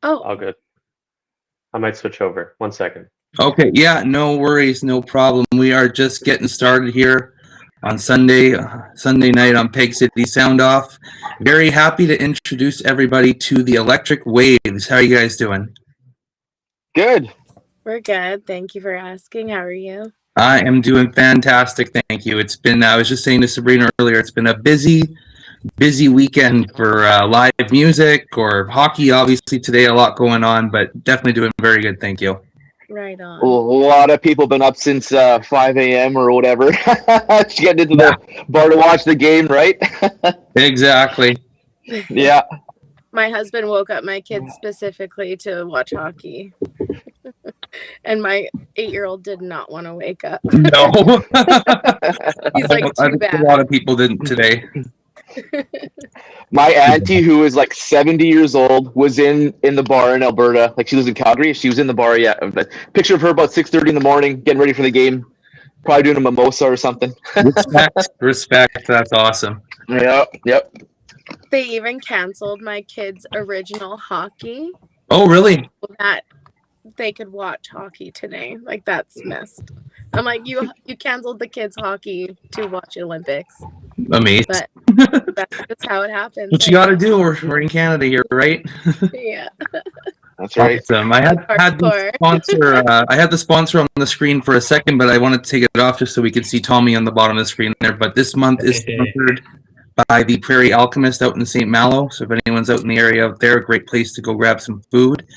Oh, All good. I might switch over. 1 second. Okay, yeah, no worries, no problem. We are just getting started here on Sunday night on Pegcity Soundoff. Very happy to introduce everybody to the Electric Waves. How are you guys doing? Good. we're good. Thank you for asking. How are you? I am doing fantastic, thank you. It's been, I was just saying to Sabrina earlier, it's been a busy weekend for live music or hockey. Obviously today a lot going on, but definitely doing very good, thank you. Right A on. lot of people been up since 5 a.m. or whatever. Just getting into the bar to watch the game, right? Exactly. Yeah. My husband woke up my kids specifically to watch hockey. And my 8-year-old did not want to wake up. No. He's like, I too think bad. a lot of people didn't today. My auntie, who is like 70 years old, was in the bar in Alberta. Like, she lives in Calgary. She was in the bar, yeah. Picture of her about 6:30 in the morning, getting ready for the game. Probably doing a mimosa or something. Respect. That's awesome. Yep. They even canceled my kids' original hockey Oh, really? so that they could watch hockey today. Like, that's messed. I'm like, you canceled the kids' hockey to watch Olympics. Amazing. But that's just how it happens. What you got to do? We're in Canada here, right? Yeah. That's right. Awesome. I had the sponsor. I had the sponsor on the screen for a second, but I wanted to take it off just so we could see Tommy on the bottom of the screen there. But this month is sponsored by the Prairie Alchemist out in St. Malo. So if anyone's out in the area out there, a great place to go grab some food.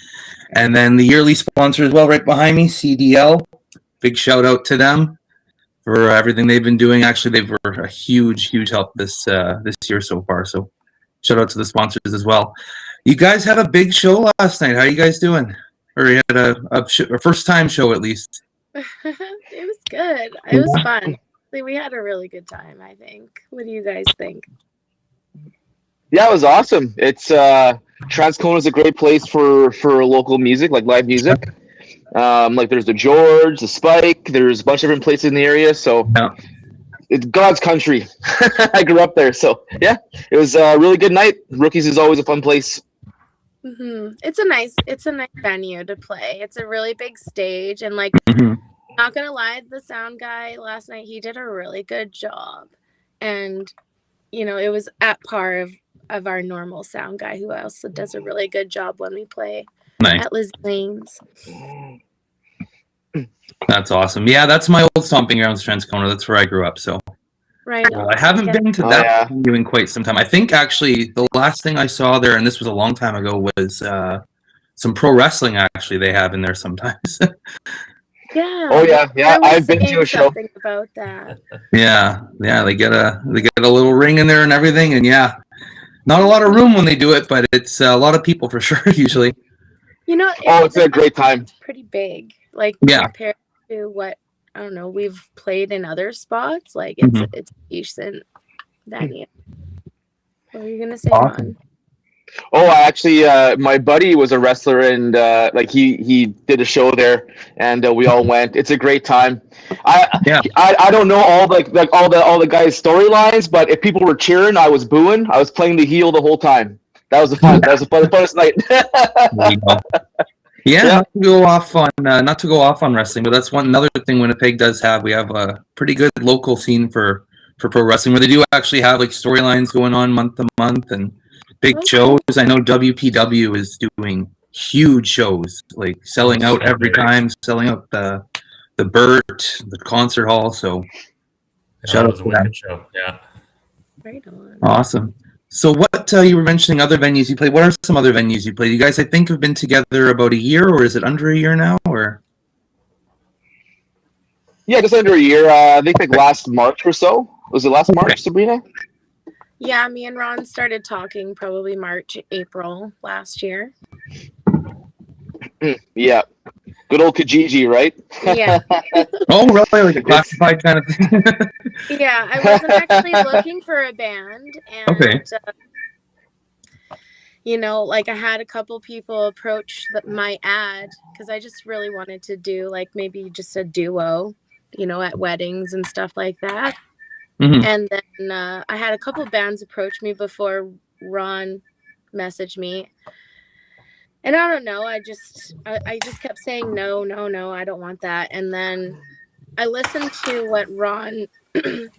And then the yearly sponsor as well, right behind me, CDL. Big shout out to them for everything they've been doing. Actually, they were a huge help this year so far. So shout out to the sponsors as well. You guys had a big show last night. How are you guys doing? Or you had a first time show at least? It was good. It was fun. We had a really good time, I think. What do you guys think? Yeah, it was awesome. It's Transcona is a great place for local music, like live music. Like there's the George, the Spike. There's a bunch of different places in the area. So it's God's country. I grew up there, so yeah, it was a really good night. Rookies is always a fun place. Mm-hmm. It's a nice venue to play. It's a really big stage, and like, not gonna lie, the sound guy last night, he did a really good job, and it was at par of our normal sound guy, who also does a really good job when we play at Liz Lane's. That's awesome. Yeah, that's my old stomping grounds, Transcona. That's where I grew up. So right. I haven't been to that venue in quite some time. I think actually the last thing I saw there, and this was a long time ago, was some pro wrestling. Actually, they have in there sometimes. Yeah. Oh yeah. I've been to a show about that. Yeah. They get a little ring in there and everything, and yeah, not a lot of room when they do it, but it's a lot of people for sure usually. It's a great time. Pretty big, like compared to what I don't know we've played in other spots. Like it's a decent venue. What were you gonna say, Ron? Oh, actually, my buddy was a wrestler, and like he did a show there, and we all went. It's a great time. I don't know all the guys' storylines, but if people were cheering, I was booing. I was playing the heel the whole time. That was the funnest night. Not to go off on wrestling, but that's another thing Winnipeg does have. We have a pretty good local scene for pro wrestling, where they do actually have like storylines going on month to month and big shows. I know WPW is doing huge shows, like selling out every time, selling out the Burt, the concert hall. So shout out to that show. Yeah. Right on. Awesome. So what you were mentioning other venues you played. What are some other venues you played? You guys, I think, have been together about a year, or is it under a year now? Or yeah, just under a year. I think like last March or so. Was it last March, Sabrina? Yeah, me and Ron started talking probably March, April last year. Yeah. Good old Kijiji, right? Yeah. Oh, really? Like a classified kind of thing? Yeah, I wasn't actually looking for a band. And, like I had a couple people approach my ad because I just really wanted to do like maybe just a duo, at weddings and stuff like that. Mm-hmm. And then I had a couple bands approach me before Ron messaged me. And I don't know, I just kept saying no, no, no, I don't want that. And then I listened to what Ron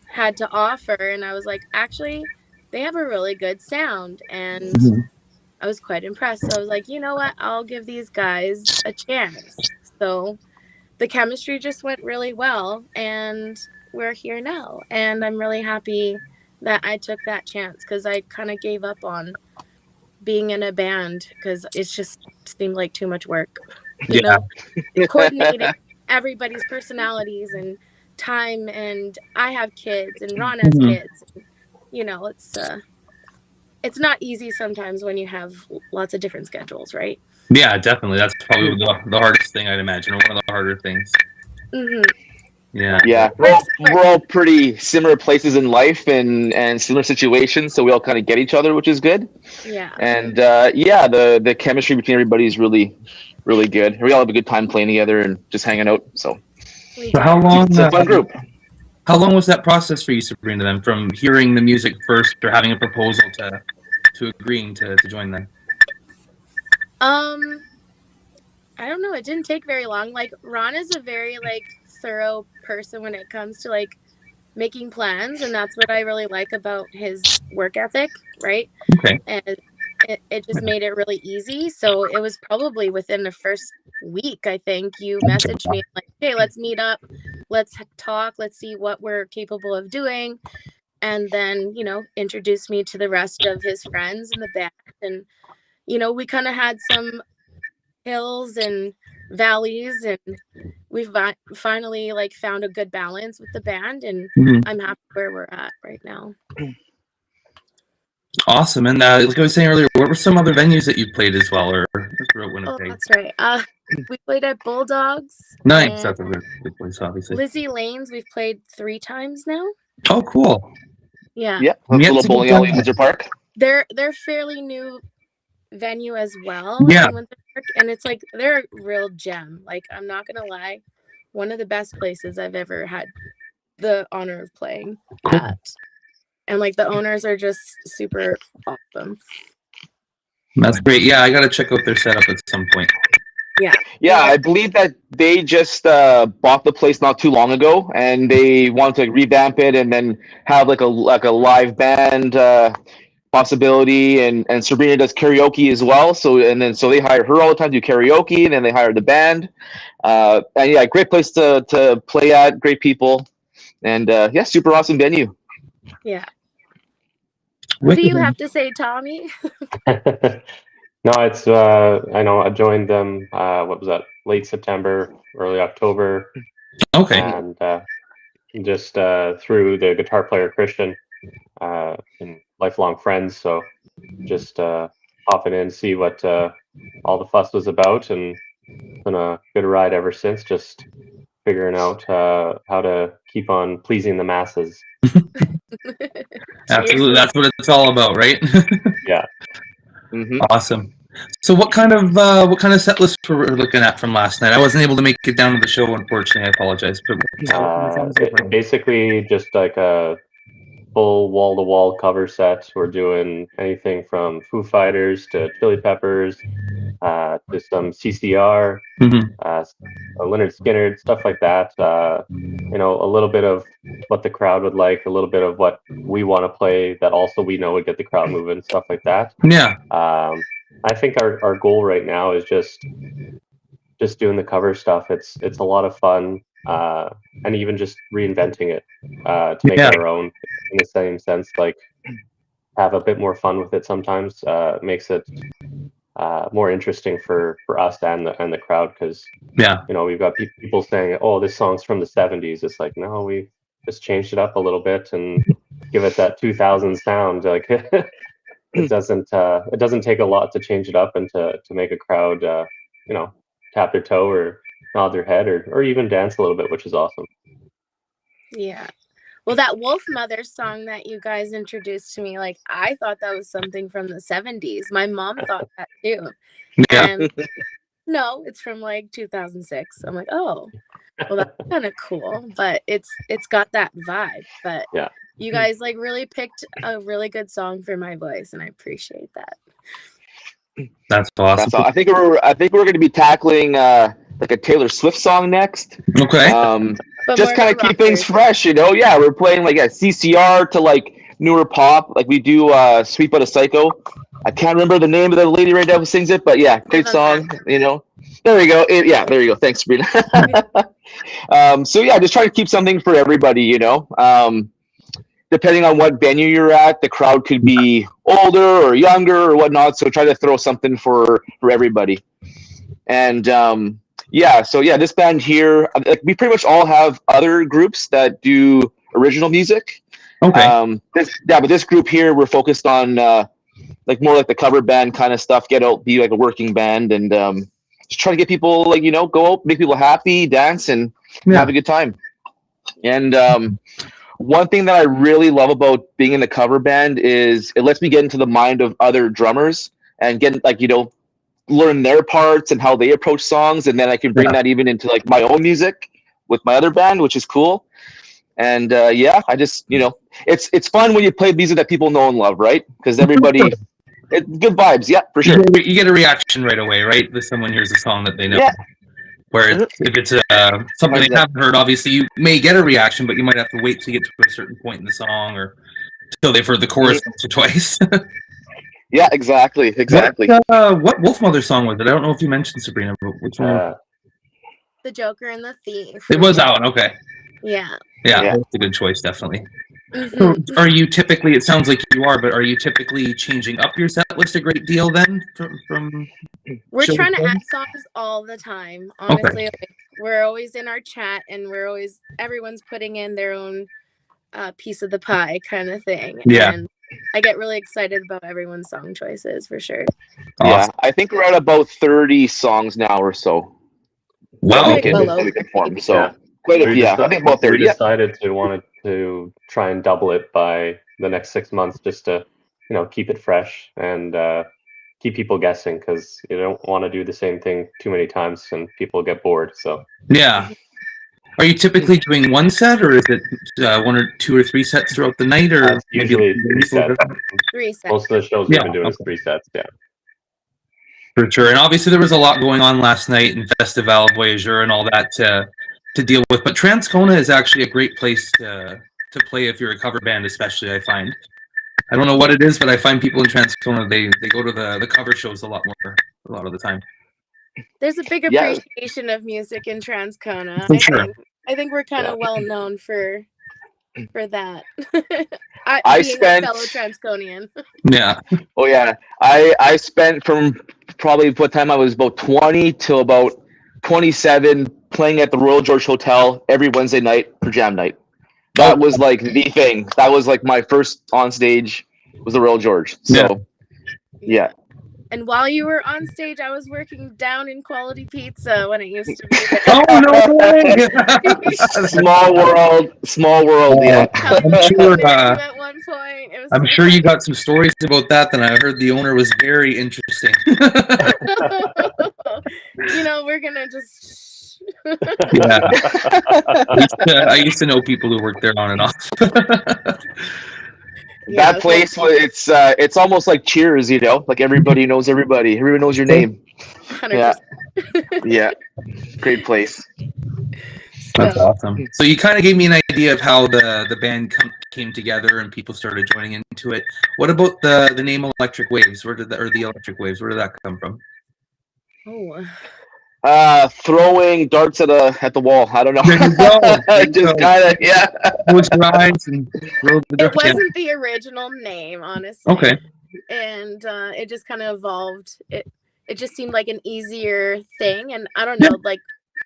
had to offer, and I was like, actually, they have a really good sound, and Mhm. I was quite impressed. So I was like, you know what, I'll give these guys a chance. So the chemistry just went really well, and we're here now. And I'm really happy that I took that chance, because I kind of gave up on being in a band because it's just seemed like too much work, you Yeah. know, coordinating everybody's personalities and time. And I have kids and Ron has Mhm. kids. You know, it's not easy sometimes when you have lots of different schedules, right? Yeah, definitely. That's probably the hardest thing, I'd imagine, or one of the harder things. Mm-hmm. Yeah. Yeah, we're all pretty similar places in life and similar situations, so we all kind of get each other, which is good. Yeah. And yeah, the chemistry between everybody is really really good. We all have a good time playing together and just hanging out. So We So how do. long? it's a fun group. How long was that process for you, Sabrina? Then, from hearing the music first or having a proposal to agreeing to join them? I don't know. It didn't take very long. Like Ron is a very like thorough person when it comes to like making plans, and that's what I really like about his work ethic, right? Okay. And it just made it really easy. So it was probably within the first week, I think, you messaged me like, hey, let's meet up, let's talk, let's see what we're capable of doing. And then, you know, introduced me to the rest of his friends in the band. And, you know, we kind of had some hills and valleys, and we've finally like found a good balance with the band, and Mhm. I'm happy where we're at right now. Awesome. And like I was saying earlier, what were some other venues that you played as well, or throughout Oh, Winnipeg? that's right. We played at Bulldogs Nice. and That's a good place, obviously. Lizzie Lane's. We've played 3 times now. Oh, cool. Yeah, Yeah, I'm that's a yet little to get bowling alley in down. Windsor Park. they're fairly new venue as well Yeah. in Windsor Park, and it's like they're a real gem. Like, I'm not gonna lie, one of the best places I've ever had the honor of playing Cool. at. And like the owners are just super awesome. That's great. Yeah, I got to check out their setup at some point. Yeah. Yeah, I believe that they just bought the place not too long ago, and they want to like, revamp it and then have like a live band possibility. And Sabrina does karaoke as well. So they hire her all the time to do karaoke, and then they hire the band. And yeah, great place to play at. Great people, and yeah, super awesome venue. Yeah. What do you have to say, Tommy? No, it's I know I joined them. What was that? Late September, early October, Okay. and just through the guitar player Christian, and lifelong friends. So just hopping in, see what all the fuss was about, and been a good ride ever since. Just figuring out how to keep on pleasing the masses. Absolutely. That's what it's all about, right? Yeah. Mm-hmm. Awesome. So what kind of set list were we looking at from last night? I wasn't able to make it down to the show, unfortunately. I apologize. But Basically just like a full wall-to-wall cover set. We're doing anything from Foo Fighters to Chili Peppers, to some CCR, Leonard Skinner, stuff like that. You know, a little bit of what the crowd would like, a little bit of what we want to play that also we know would get the crowd moving, stuff like that. Yeah. I think our goal right now is just doing the cover stuff. It's a lot of fun, and even just reinventing it to make it our own in the same sense. Like, have a bit more fun with it sometimes. Makes it more interesting for us and the crowd, because you know, we've got people saying, "Oh, this song's from the '70s." It's like, no, we just changed it up a little bit and give it that 2000 sound. Like, it doesn't take a lot to change it up and to make a crowd you know, tap their toe or nod their head or even dance a little bit, which is awesome. Yeah. Well, that Wolf Mother song that you guys introduced to me, like, I thought that was something from the 70s. My mom thought that too. Yeah. And no, it's from like 2006. I'm like, oh, well, that's kind of cool, but it's got that vibe. But Yeah. you guys like really picked a really good song for my voice, and I appreciate that. That's awesome. That's all. I think we're going to be tackling like a Taylor Swift song next. Okay. But Just more kind of keep rockers. things fresh, you know. Yeah, we're playing like a CCR to like newer pop. Like we do "Sweet But a Psycho." I can't remember the name of the lady right now who sings it, but yeah, great song. You know, there we go. Yeah, there you go. Thanks, Sabrina. So yeah, just try to keep something for everybody. You know, depending on what venue you're at, the crowd could be older or younger or whatnot. So try to throw something for everybody. And this band here, like, we pretty much all have other groups that do original music. Okay. But this group here, we're focused on like more like the cover band kind of stuff. Get out, be like a working band, and just try to get people, like, you know, go out, make people happy, dance, and have a good time. And one thing that I really love about being in the cover band is it lets me get into the mind of other drummers and get, like, you know, learn their parts and how they approach songs, and then I can bring that even into like my own music with my other band, which is cool. And I just, you know, it's fun when you play music that people know and love, right? Because everybody, good vibes, yeah, for sure. You get a reaction right away, right? If someone hears a song that they know. Yeah. Where if it's something they haven't heard, obviously you may get a reaction, but you might have to wait to get to a certain point in the song or until they've heard the chorus once or twice. Yeah, exactly. What Wolfmother song was it? I don't know if you mentioned, Sabrina, but which one? The Joker and the Thief. It was that one, okay. Yeah. Yeah, that's a good choice, definitely. Mm-hmm. So are you typically, it sounds like you are, but are you typically changing up your set list a great deal then? From We're trying to add songs all the time, honestly. Like, we're always in our chat, and everyone's putting in their own piece of the pie kind of thing. Yeah. And I get really excited about everyone's song choices, for sure. Yeah, awesome. I think we're at about 30 songs now or so. Wow. We can form. So Yeah. I think about 30. We decided to try and double it by the next 6 months, just to, you know, keep it fresh and keep people guessing, because you don't want to do the same thing too many times and people get bored. So Yeah. Are you typically doing one set, or is it one or two or three sets throughout the night, or usually 3 sets. 3 sets. Most of the shows we've been doing is 3 sets. Yeah. For sure. And obviously there was a lot going on last night in Festival Voyageur and all that to deal with. But Transcona is actually a great place to play if you're a cover band, especially, I find. I don't know what it is, but I find people in Transcona, they go to the cover shows a lot of the time. There's a big appreciation of music in Transcona. For sure. I think we're kind of well known for that. I being spent a fellow Transconian. Yeah. Oh yeah, I spent from probably what time I was about 20 till about 27 playing at the Royal George Hotel every Wednesday night for jam night. That was like the thing. That was like my first on stage was the Royal George. So yeah. And while you were on stage, I was working down in Quality Pizza when it used to be there. Oh no way! Small world. Yeah. At one point, it was I'm sure you got some stories about that. Then I heard the owner was very interesting. You know, we're gonna just. Yeah. I used to know people who worked there on and off. That place, it's almost like Cheers, you know, like everybody knows everybody. Everyone knows your name. 100%. Yeah. Great place. That's awesome. So you kind of gave me an idea of how the band came together and people started joining into it. What about the name Electric Waves? The Electric Waves? Where did that come from? Throwing darts at the wall. I don't know. There you go. Just kind of, yeah. It wasn't the original name, honestly. Okay. And it just kind of evolved. It just seemed like an easier thing, and I don't know, like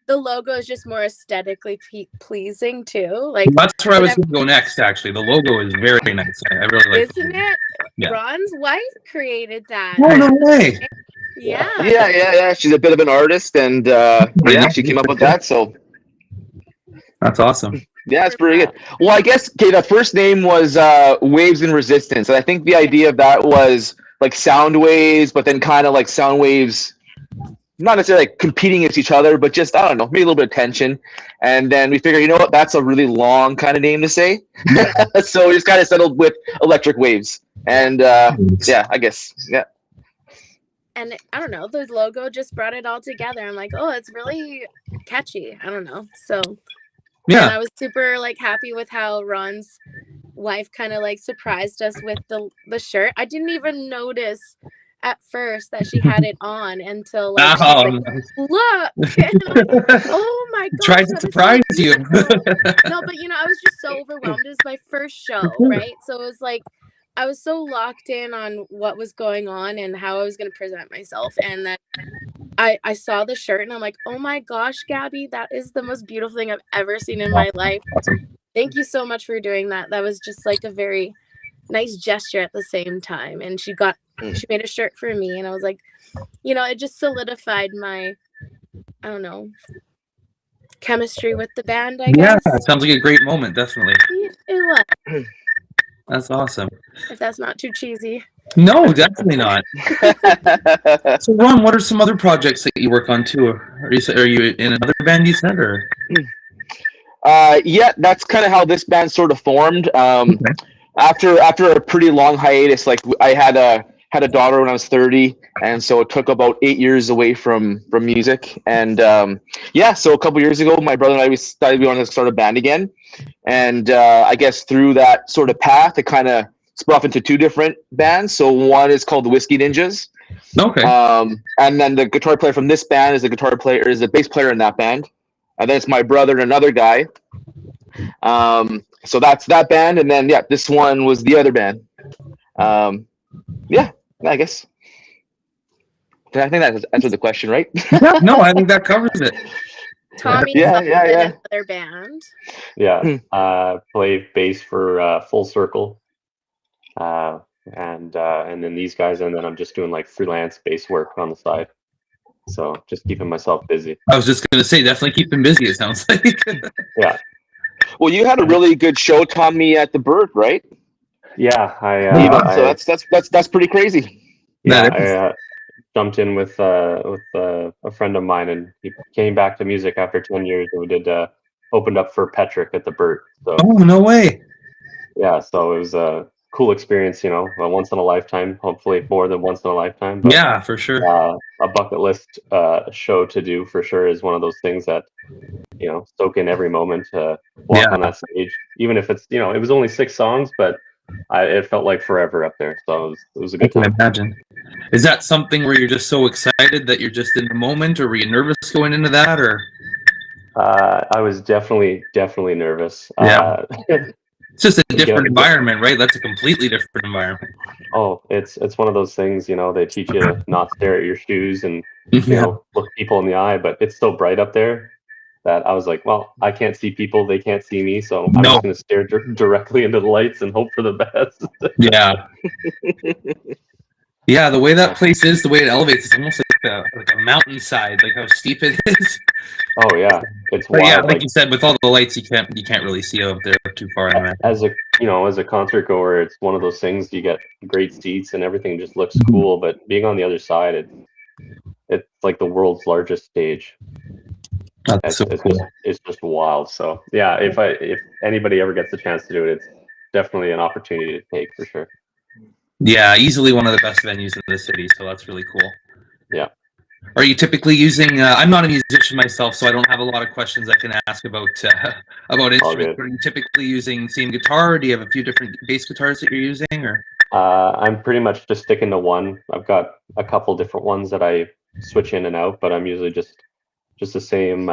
the logo is just more aesthetically pleasing too. Like that's where I was going to go next. Actually, the logo is very nice. I really like. Isn't it? Yeah. Ron's wife created that. Oh no way! Yeah. She's a bit of an artist, and she came up with that. So that's awesome. Yeah, it's pretty good. Well, I guess the first name was Waves in Resistance, and I think the idea of that was like sound waves, but then kind of like sound waves, not necessarily like competing against each other, but just, I don't know, maybe a little bit of tension. And then we figured, you know what, that's a really long kind of name to say. So we just kind of settled with Electric Waves. And I guess, yeah. and I don't know, the logo just brought it all together. I'm like, oh, it's really catchy. I don't know. So and I was super like happy with how Ron's wife kind of like surprised us with the shirt. I didn't even notice at first that she had it on until like she's like, look. And I'm like, oh my gosh, tried to surprise you. No, but you know, I was just so overwhelmed. It was my first show, right? So it was like I was so locked in on what was going on and how I was going to present myself. And then I saw the shirt and I'm like, oh my gosh, Gabby, that is the most beautiful thing I've ever seen in my life. Awesome. Thank you so much for doing that. That was just like a very nice gesture at the same time. And she made a shirt for me. And I was like, you know, it just solidified my, I don't know, chemistry with the band, I guess. Yeah, sounds like a great moment, definitely. It was. That's awesome. If that's not too cheesy. No, definitely not. So, Ron, what are some other projects that you work on too? Are you in another band you said, or? Yeah, that's kind of how this band sort of formed. After a pretty long hiatus, like I had a daughter when I was 30, and so it took about 8 years away from music. And yeah, so a couple years ago, my brother and I decided we wanted to start a band again. And I guess through that sort of path, it kind of split off into two different bands. So one is called the Whiskey Ninjas. Okay. And then the guitar player from this band is a bass player in that band. And then it's my brother and another guy. So that's that band. And then, yeah, this one was the other band. Yeah, I guess. I think that answered the question, right? Yeah, no, I think that covers it. Tommy, yeah. Another band. Yeah, play bass for Full Circle, and then these guys, and then I'm just doing like freelance bass work on the side. So just keeping myself busy. I was just gonna say, definitely keep them busy. It sounds like. Yeah. Well, you had a really good show, Tommy, at the Bird, right? Yeah, so that's pretty crazy. Yeah, I jumped in with a friend of mine, and he came back to music after 10 years, and we did opened up for Patrick at the Burt. So, oh, no way! Yeah, so it was a cool experience, you know, a once in a lifetime, hopefully more than once in a lifetime. But, yeah, for sure. A bucket list show to do for sure is one of those things that, you know, soak in every moment. Walk on that stage, even if it's, you know, it was only 6 songs, but it felt like forever up there. So it was a good time. I can imagine. Is that something where you're just so excited that you're just in the moment, or were you nervous going into that, or? I was definitely nervous. Yeah. It's just a different environment, right? That's a completely different environment. Oh, it's one of those things, you know, they teach you to not stare at your shoes and, you know, look people in the eye, but it's so bright up there that I was like, well, I can't see people, they can't see me, so I'm just going to stare directly into the lights and hope for the best. Yeah. Yeah, the way that place is, the way it elevates, it's almost like a mountainside, like how steep it is. Oh yeah, it's wild. Yeah, like you said, with all the lights, you can't really see out there too far. As a concert goer, it's one of those things. You get great seats and everything just looks cool, but being on the other side, it's like the world's largest stage. It's just wild. So yeah, if anybody ever gets the chance to do it, it's definitely an opportunity to take for sure. Yeah, easily one of the best venues in the city, so that's really cool. Yeah. Are you typically using? I'm not a musician myself, so I don't have a lot of questions I can ask about instruments. Are you typically using same guitar, or do you have a few different bass guitars that you're using, or? I'm pretty much just sticking to one. I've got a couple different ones that I switch in and out, but I'm usually just the same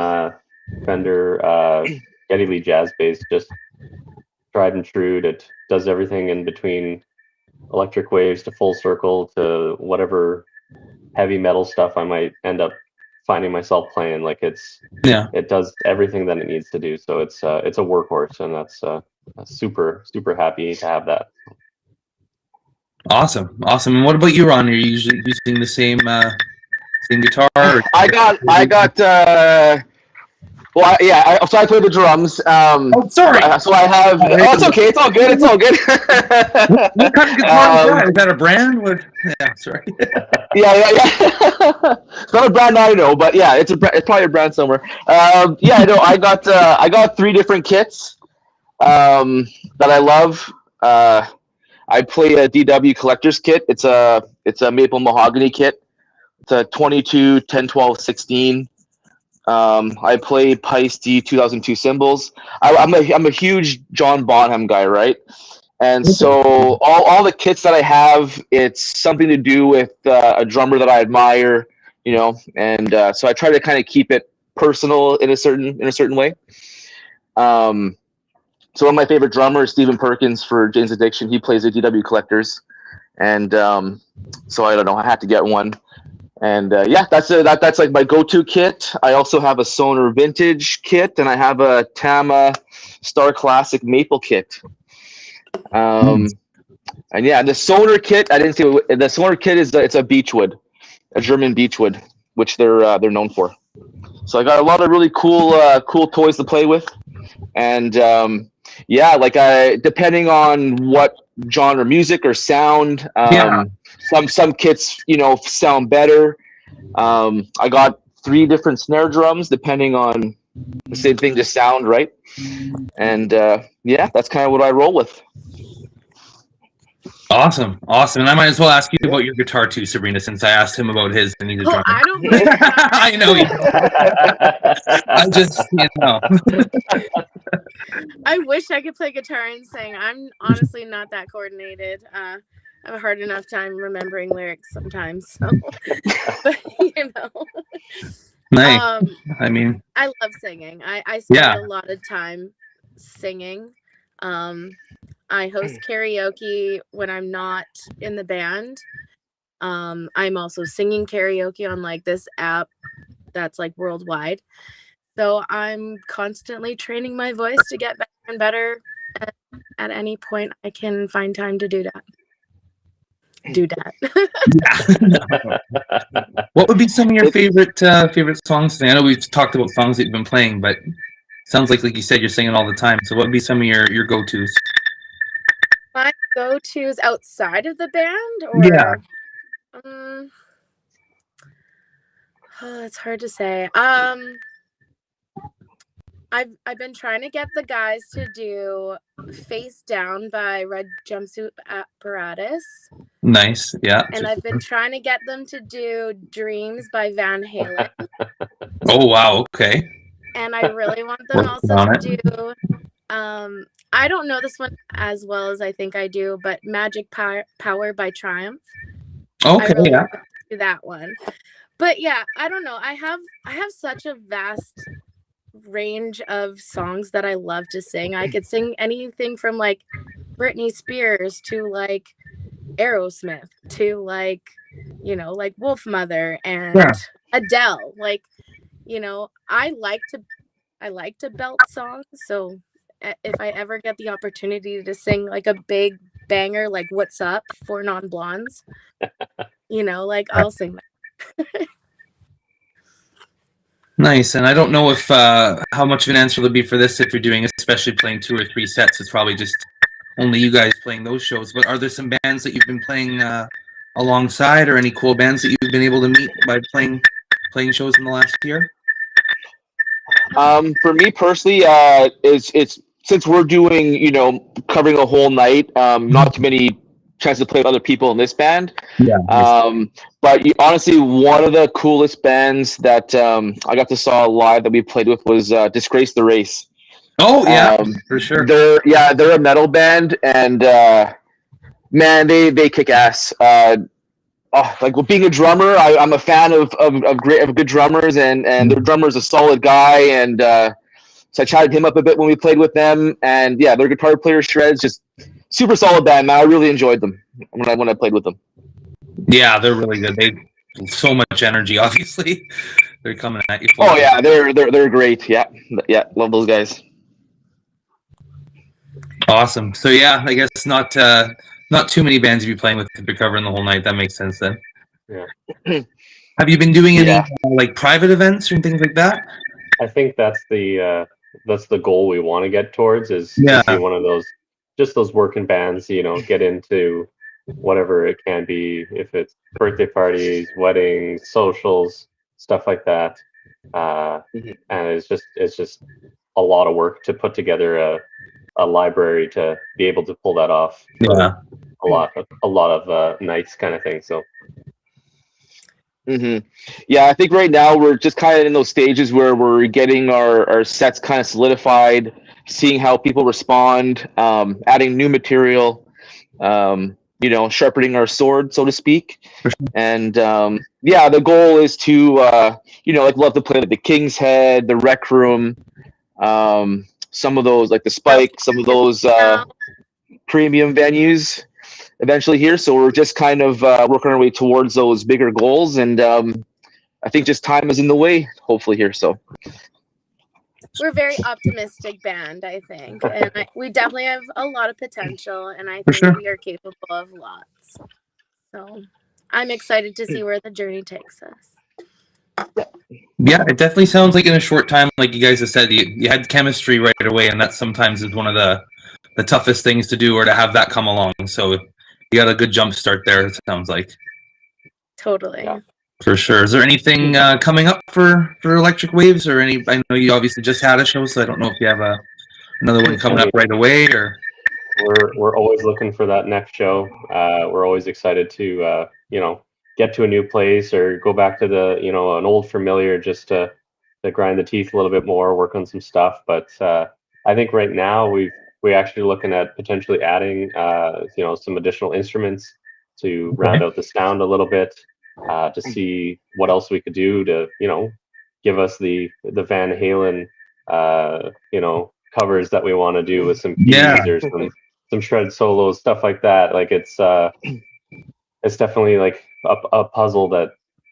Fender Geddy Lee jazz bass, just tried and true. That does everything in between electric waves to Full Circle to whatever heavy metal stuff I might end up finding myself playing. Like it does everything that it needs to do. So it's a workhorse, and that's super happy to have that. Awesome. And what about you, Ron? Are you usually using the same guitar? Or? I got. Well, so I play the drums. Sorry. So I have. Oh, it's okay. It's all good. What kind of guitar is that? Is that a brand? Yeah, sorry. Yeah. It's not a brand I know, but yeah, it's probably a brand somewhere. I got 3 different kits that I love. I play a DW collector's kit. It's a maple mahogany kit. the 22, 10, 12, 16. I play Pegcity 2002 cymbals. I'm a huge John Bonham guy, right? And so all the kits that I have, it's something to do with a drummer that I admire, you know, and so I try to kind of keep it personal in a certain way. So one of my favorite drummers, Stephen Perkins for Jane's Addiction, he plays at DW Collectors, and so I don't know, I had to get one. And yeah, that's like my go-to kit. I also have a Sonar Vintage kit, and I have a Tama Star Classic Maple kit. And yeah, the Sonar kit, I didn't see the Sonar kit is it's a beechwood, a German beechwood, which they're known for. So I got a lot of really cool toys to play with, and yeah, like depending on what genre music or sound, some kits, you know, sound better. I got 3 different snare drums depending on the same thing, just sound right. And yeah, that's kind of what I roll with. Awesome. And I might as well ask you about your guitar too, Sabrina, since I asked him about his and he's a drummer. I don't play guitar. I know. I just, you know. I wish I could play guitar and sing. I'm honestly not that coordinated. I have a hard enough time remembering lyrics sometimes. So, but, you know. Nice. I mean, I love singing. I spend a lot of time singing. I host karaoke when I'm not in the band. I'm also singing karaoke on like this app that's like worldwide. So I'm constantly training my voice to get better and better. At any point I can find time to do that. What would be some of your favorite songs? I know we've talked about songs that you've been playing, but sounds like you said, you're singing all the time. So what would be some of your go-tos? My go-tos outside of the band, or it's hard to say. I've been trying to get the guys to do Face Down by Red Jumpsuit Apparatus. Nice, yeah. And I've been trying to get them to do Dreams by Van Halen. Oh wow, okay. And I really want them also to do I don't know this one as well as I think I do, but Magic Power by Triumph. Okay, I really want to do that one. But yeah, I don't know. I have such a vast range of songs that I love to sing. I could sing anything from like Britney Spears to like Aerosmith to like, you know, like Wolf Mother and Adele. Like, you know, I like to belt songs, so if I ever get the opportunity to sing like a big banger like What's Up for Non-Blondes, you know, like I'll sing that. Nice. And I don't know if how much of an answer there'll be for this if you're doing, especially playing 2 or 3 sets. It's probably just only you guys playing those shows. But are there some bands that you've been playing alongside, or any cool bands that you've been able to meet by playing shows in the last year? For me personally, it's since we're doing, you know, covering a whole night, not too many chances to play with other people in this band. Yeah. But honestly, one of the coolest bands that I got to saw live that we played with was Disgrace the Race. Oh yeah, for sure. They're a metal band, and man, they kick ass. Like, well, being a drummer, I'm a fan of good drummers, and their drummer's a solid guy, and so I chatted him up a bit when we played with them, and yeah, their guitar player shreds, just super solid band, man. I really enjoyed them when I played with them. Yeah, they're really good. They so much energy. Obviously, they're coming at you. Oh yeah, they're great. Yeah, love those guys. Awesome. So yeah, I guess not too many bands you'd be playing with if you're covering the whole night. That makes sense then. Yeah. Have you been doing any like private events or things like that? I think that's the goal we want to get towards, is to see one of those, just those working bands, you know, get into whatever it can be, if it's birthday parties, weddings, socials, stuff like that. And it's just a lot of work to put together a library to be able to pull that off. Yeah. A lot of nights kind of thing. So Yeah, I think right now we're just kind of in those stages where we're getting our sets kind of solidified, seeing how people respond, adding new material, sharpening our sword, so to speak. And yeah, the goal is to, love to play like the King's Head, the Rec Room, some of those, like the Spike, some of those premium venues eventually here. So we're just kind of working our way towards those bigger goals. And I think just time is in the way, hopefully here. So we're a very optimistic band, I think, and we definitely have a lot of potential, and I think we are capable of lots. So I'm excited to see where the journey takes us. Yeah, it definitely sounds like in a short time, like you guys have said, you had chemistry right away, and that sometimes is one of the toughest things to do, or to have that come along. So you got a good jump start there, it sounds like. Totally. Yeah. For sure. Is there anything coming up for Electric Waves, or any? I know you obviously just had a show, so I don't know if you have another one coming up right away, or. We're always looking for that next show. We're always excited to get to a new place or go back to an old familiar, just to grind the teeth a little bit more, work on some stuff. But I think right now we're actually looking at potentially adding some additional instruments to round out the sound a little bit, to see what else we could do to give us the Van Halen covers that we want to do with some keys or some shred solos, stuff like that. Like it's definitely like a puzzle that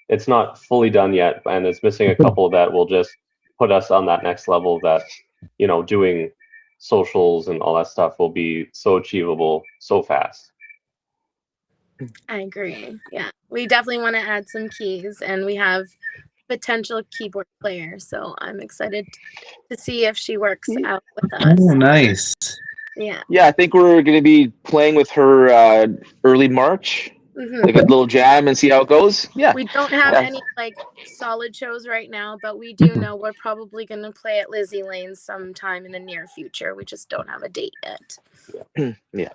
it's not fully done yet, and it's missing a couple that will just put us on that next level that doing socials and all that stuff will be so achievable so fast. I agree. Yeah, we definitely want to add some keys, and we have potential keyboard player, so I'm excited to see if she works out with us. Oh, nice. Yeah, I think we're going to be playing with her early March, like a little jam, and see how it goes. Yeah, we don't have any like solid shows right now, but we do know we're probably going to play at Lizzie Lane's sometime in the near future. We just don't have a date yet. Yeah.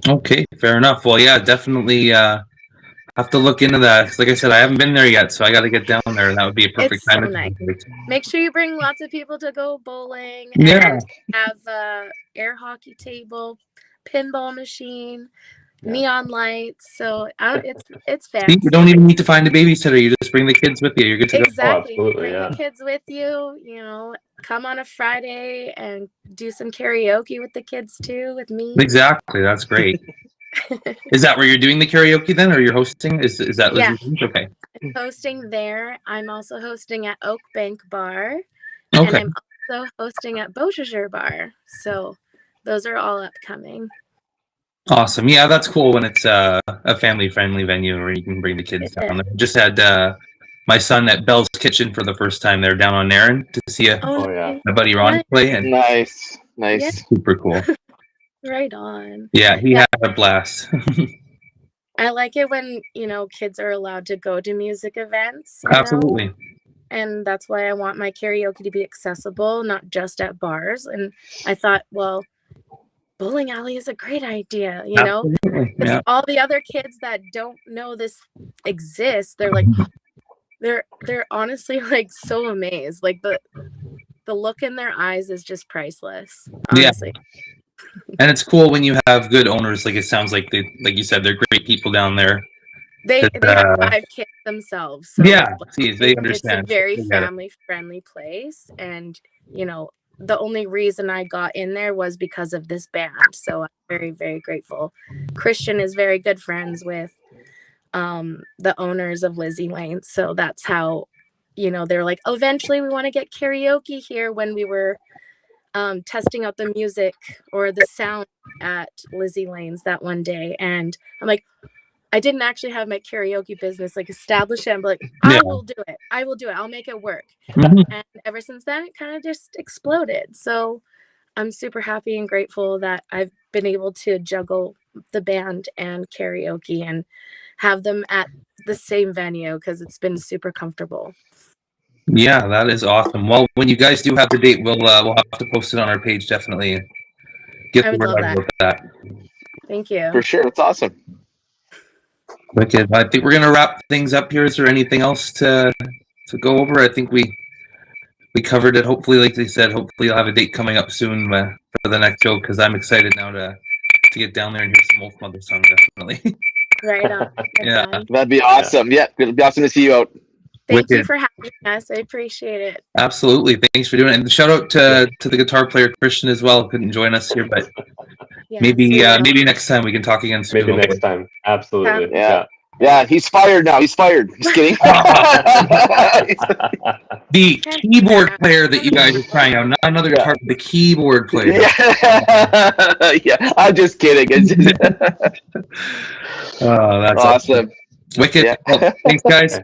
Okay, fair enough. Well, yeah, definitely have to look into that. 'Cause like I said, I haven't been there yet, so I got to get down there, and that would be a perfect time. So nice. Make sure you bring lots of people to go bowling. Yeah. And have a air hockey table, pinball machine, neon lights. So it's fancy. You don't even need to find a babysitter. You just bring the kids with you. You're good to go. Exactly. Oh, absolutely, bring the kids with you. Come on a Friday and do some karaoke with the kids too, with me. Exactly. That's great. Is that where you're doing the karaoke then, or you're hosting? Is that Lizzie's? Okay. I'm hosting there. I'm also hosting at Oak Bank Bar. Okay. And I'm also hosting at Beauchesure Bar. So those are all upcoming. Awesome. Yeah, that's cool when it's a family-friendly venue where you can bring the kids down there. Just had my son at Bell's Kitchen for the first time there down on Narren to see my buddy Ron play. And nice. Yeah. Super cool. Right on. Yeah, he had a blast. I like it when, kids are allowed to go to music events. Absolutely. And that's why I want my karaoke to be accessible, not just at bars. And I thought, well, bowling alley is a great idea, Yeah. All the other kids that don't know this exists, they're like, they're honestly like so amazed. Like the look in their eyes is just priceless, honestly. Yeah. And it's cool when you have good owners. Like it sounds like like you said, they're great people down there. They have 5 kids themselves. So yeah, they understand. It's a very family-friendly place, and the only reason I got in there was because of this band. So I'm very, very grateful. Christian is very good friends with the owners of Lizzie Lane, so that's how they're like, eventually we want to get karaoke here. When we were testing out the music or the sound at Lizzie Lane's that one day, and I'm like, I didn't actually have my karaoke business like established yet. I'm like, I will do it. I'll make it work. And ever since then, it kind of just exploded. So I'm super happy and grateful that I've been able to juggle the band and karaoke and have them at the same venue, because it's been super comfortable. Yeah, that is awesome. Well, when you guys do have the date, we'll have to post it on our page, definitely. I would love that. Thank you. For sure. It's awesome. Wicked. I think we're gonna wrap things up here. Is there anything else to go over? I think we covered it. Hopefully, like they said, hopefully you'll have a date coming up soon for the next show, because I'm excited now to get down there and hear some Wolf Mother song, definitely. Right on. Yeah. That'd be awesome. Yeah, it'd be awesome to see you out. Thank you Wicked. for having us. I appreciate it. Absolutely. Thanks for doing it. And shout out to the guitar player Christian as well. Couldn't join us here, but Yes, maybe we will. maybe next time we can talk again soon. Maybe next time. Absolutely. Yeah. Yeah, he's fired now. He's fired. Just kidding. The keyboard player that you guys are trying out, not another guitar, the keyboard player. Yeah. Yeah, I'm just kidding. It's just... Oh, that's awesome. Wicked. Yeah. Well, thanks, guys.